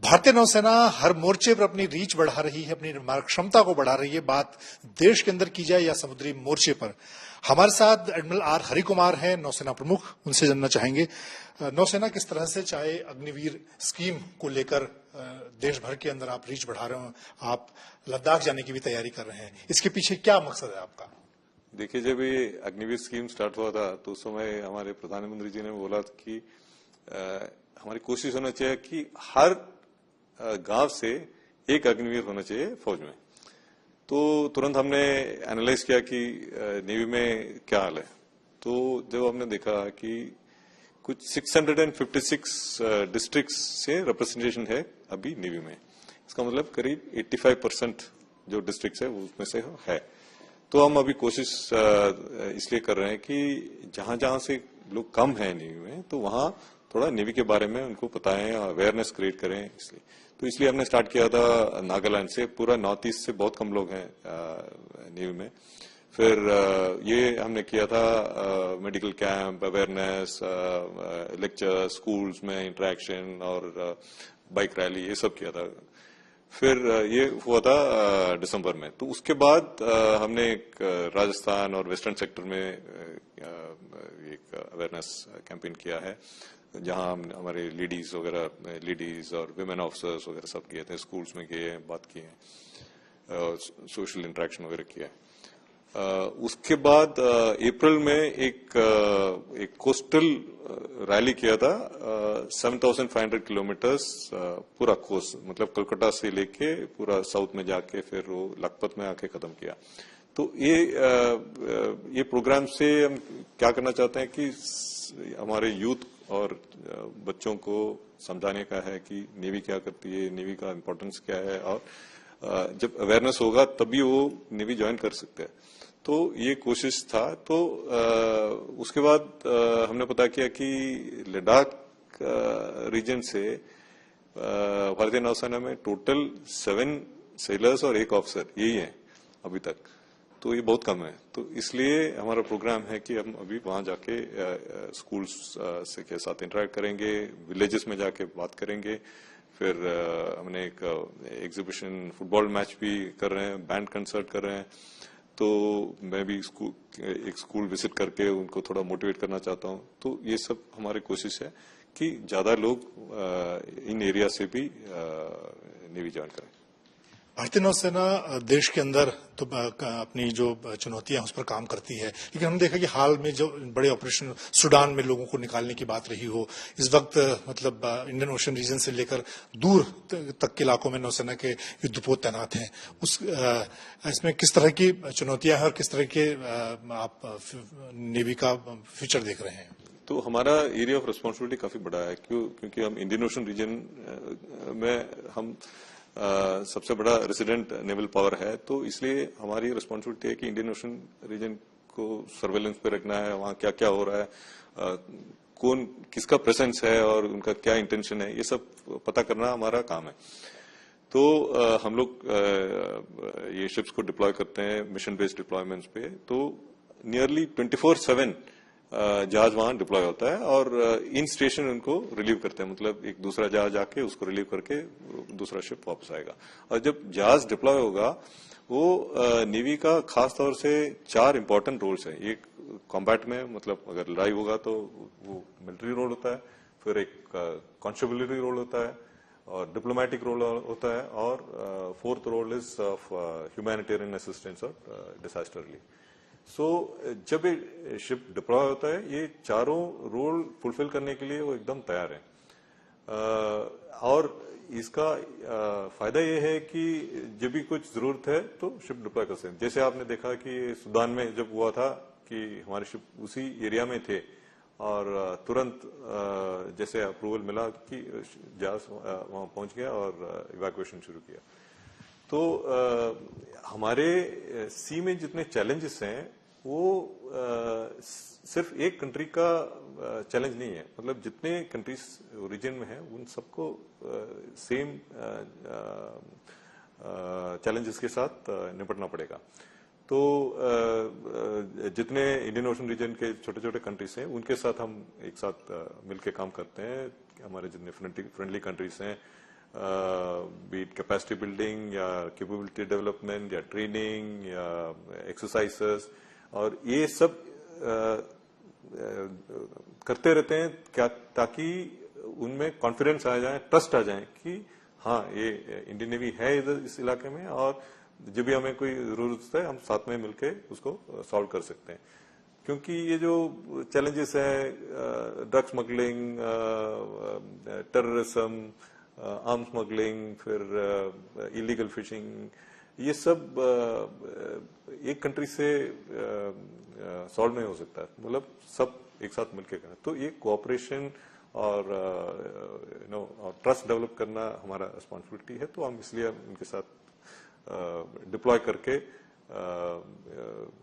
भारतीय नौसेना हर मोर्चे पर अपनी रीच बढ़ा रही है, अपनी निर्माण क्षमता को बढ़ा रही है। बात देश के अंदर की जाए या समुद्री मोर्चे पर। हमारे साथ एडमिरल आर हरि कुमार हैं, नौसेना प्रमुख। उनसे जानना चाहेंगे नौसेना किस तरह से चाहे अग्निवीर स्कीम को लेकर देश भर के अंदर आप रीच बढ़ा रहे हो, आप लद्दाख जाने की भी तैयारी कर रहे हैं, इसके पीछे क्या मकसद है आपका? देखिए, जब ये अग्निवीर स्कीम स्टार्ट हुआ था तो उस समय हमारे प्रधानमंत्री जी ने बोला कि हमारी कोशिश होना चाहिए कि हर गांव से एक अग्निवीर होना चाहिए फौज में। तो तुरंत हमने एनालाइज किया कि नेवी में क्या हाल है। तो जब हमने देखा कि कुछ 656 डिस्ट्रिक्ट्स से रिप्रेजेंटेशन है अभी नेवी में, इसका मतलब करीब 85% जो डिस्ट्रिक्ट्स है उसमें से है। तो हम अभी कोशिश इसलिए कर रहे हैं कि जहां जहां से लोग कम हैं नेवी में, तो वहां थोड़ा नेवी के बारे में उनको बताएं, अवेयरनेस क्रिएट करें। इसलिए हमने स्टार्ट किया था नागालैंड से। पूरा नॉर्थ ईस्ट से बहुत कम लोग हैं नेवी में। फिर ये हमने किया था medical camp, awareness, lecture, schools में इंटरेक्शन और बाइक रैली, ये सब किया था। फिर ये हुआ था दिसंबर में। तो उसके बाद हमने एक राजस्थान और वेस्टर्न सेक्टर में एक अवेयरनेस कैंपेन किया है, जहां हम हमारे लेडीज और विमेन ऑफिसर्स वगैरह सब किए थे, स्कूल्स में गए, बात किए, सोशल इंटरेक्शन वगैरह किया। उसके बाद अप्रैल में एक कोस्टल रैली किया था, 7,500 किलोमीटर्स पूरा कोस्ट, मतलब कोलकाता से लेके पूरा साउथ में जाके फिर वो लखपत में आके खत्म किया। तो ये प्रोग्राम से हम क्या करना चाहते हैं कि हमारे यूथ और बच्चों को समझाने का है कि नेवी क्या करती है, नेवी का इम्पोर्टेंस क्या है, और जब अवेयरनेस होगा तभी वो नेवी ज्वाइन कर सकते हैं। तो ये कोशिश था। तो उसके बाद हमने पता किया कि लद्दाख रीजन से भारतीय नौसेना में टोटल 7 सेलर्स और 1 ऑफिसर यही है अभी तक। तो ये बहुत कम है। तो इसलिए हमारा प्रोग्राम है कि हम अभी वहां जाके स्कूल्स से के साथ इंटरेक्ट करेंगे, विलेजेस में जाके बात करेंगे। फिर हमने एक एग्जीबिशन, फुटबॉल मैच भी कर रहे हैं, बैंड कंसर्ट कर रहे हैं। तो मैं भी एक स्कूल विजिट करके उनको थोड़ा मोटिवेट करना चाहता हूं। तो ये सब हमारी कोशिश है कि ज्यादा लोग इन एरिया से भी नेवी ज्वाइन करें। भारतीय नौसेना देश के अंदर तो अपनी जो चुनौतियां हैं उस पर काम करती है, लेकिन हमने देखा कि हाल में जो बड़े ऑपरेशन सूडान में लोगों को निकालने की बात रही हो, इस वक्त मतलब इंडियन ओशन रीजन से लेकर दूर तक के इलाकों में नौसेना के युद्धपोत तैनात हैं। इसमें किस तरह की चुनौतियां हैं और किस तरह के आप नेवी का फ्यूचर देख रहे हैं? तो हमारा एरिया ऑफ रिस्पॉन्सिबिलिटी काफी बड़ा है, क्योंकि हम इंडियन ओशन रीजन में हम सबसे बड़ा रेसिडेंट नेवल पावर है। तो इसलिए हमारी रिस्पॉन्सिबिलिटी है कि इंडियन ओशन रीजन को सर्वेलेंस पे रखना है, वहां क्या क्या हो रहा है, कौन किसका प्रेजेंस है और उनका क्या इंटेंशन है, ये सब पता करना हमारा काम है। तो हम लोग ये शिप्स को डिप्लॉय करते हैं मिशन बेस्ड डिप्लॉयमेंट्स पे। तो नियरली 24/7 जहाज वहां डिप्लॉय होता है और इन स्टेशन उनको रिलीव करते हैं, मतलब एक दूसरा जहाज आके उसको रिलीव करके दूसरा शिप वापस आएगा। और जब जहाज डिप्लॉय होगा, वो नेवी का खास तौर से 4 इंपॉर्टेंट रोल्स है। एक कॉम्बैट में, मतलब अगर लड़ाई होगा तो वो मिलिट्री रोल होता है, फिर एक कॉन्स्टेबलरी रोल होता है और डिप्लोमेटिक रोल होता है, और 4th role is of humanitarian assistance और डिजास्टर रिलीफ। सो जब ये शिप डिप्लॉय होता है, ये चारों रोल फुलफिल करने के लिए वो एकदम तैयार है। और इसका फायदा ये है कि जब भी कुछ जरूरत है तो शिप डिप्लॉय कर सकते हैं। जैसे आपने देखा कि सूडान में जब हुआ था कि हमारे शिप उसी एरिया में थे और तुरंत जैसे अप्रूवल मिला कि जहाज वहां पहुंच गया और इवैक्यूएशन शुरू किया। तो हमारे सी में जितने चैलेंजेस हैं वो सिर्फ एक कंट्री का चैलेंज नहीं है, मतलब जितने कंट्रीज ओरिजिन में है उन सबको सेम चैलेंजेस के साथ निपटना पड़ेगा। तो जितने इंडियन ओशन रीजन के छोटे छोटे कंट्रीज हैं उनके साथ हम एक साथ मिलकर काम करते हैं। हमारे जितने फ्रेंडली कंट्रीज हैं बीट कैपेसिटी बिल्डिंग या कैपेबिलिटी डेवलपमेंट या ट्रेनिंग या एक्सरसाइजेस, और ये सब करते रहते हैं क्या, ताकि उनमें कॉन्फिडेंस आ जाए, ट्रस्ट आ जाए कि हाँ ये इंडियन नेवी है इधर इस इलाके में, और जब भी हमें कोई जरूरत है हम साथ में मिलके उसको सॉल्व कर सकते हैं। क्योंकि ये जो चैलेंजेस है, drug smuggling, terrorism, arm smuggling, फिर इलीगल फिशिंग, ये सब एक कंट्री से सॉल्व नहीं हो सकता है, मतलब सब एक साथ मिलकर करना। तो ये कोऑपरेशन और ट्रस्ट डेवलप करना हमारा रिस्पॉन्सिबिलिटी है, तो हम इसलिए उनके साथ डिप्लॉय करके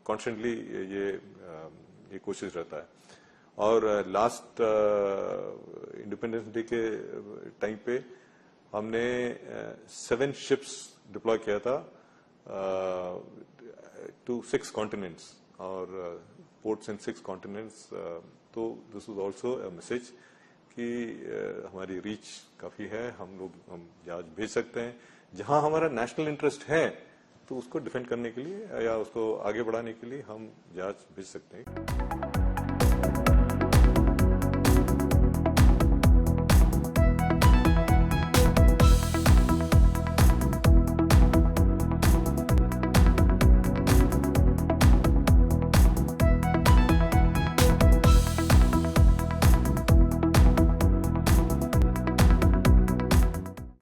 कॉन्स्टेंटली ये कोशिश रहता है। और लास्ट इंडिपेंडेंस डे के टाइम पे हमने 7 शिप्स डिप्लॉय किया था टू 6 कॉन्टिनेंट्स और पोर्ट्स इन 6 कॉन्टिनेंट्स। तो this was also a message कि हमारी रीच काफी है, हम जहाज भेज सकते हैं। जहां हमारा नेशनल इंटरेस्ट है तो उसको डिफेंड करने के लिए या उसको आगे बढ़ाने के लिए हम जहाज भेज सकते हैं।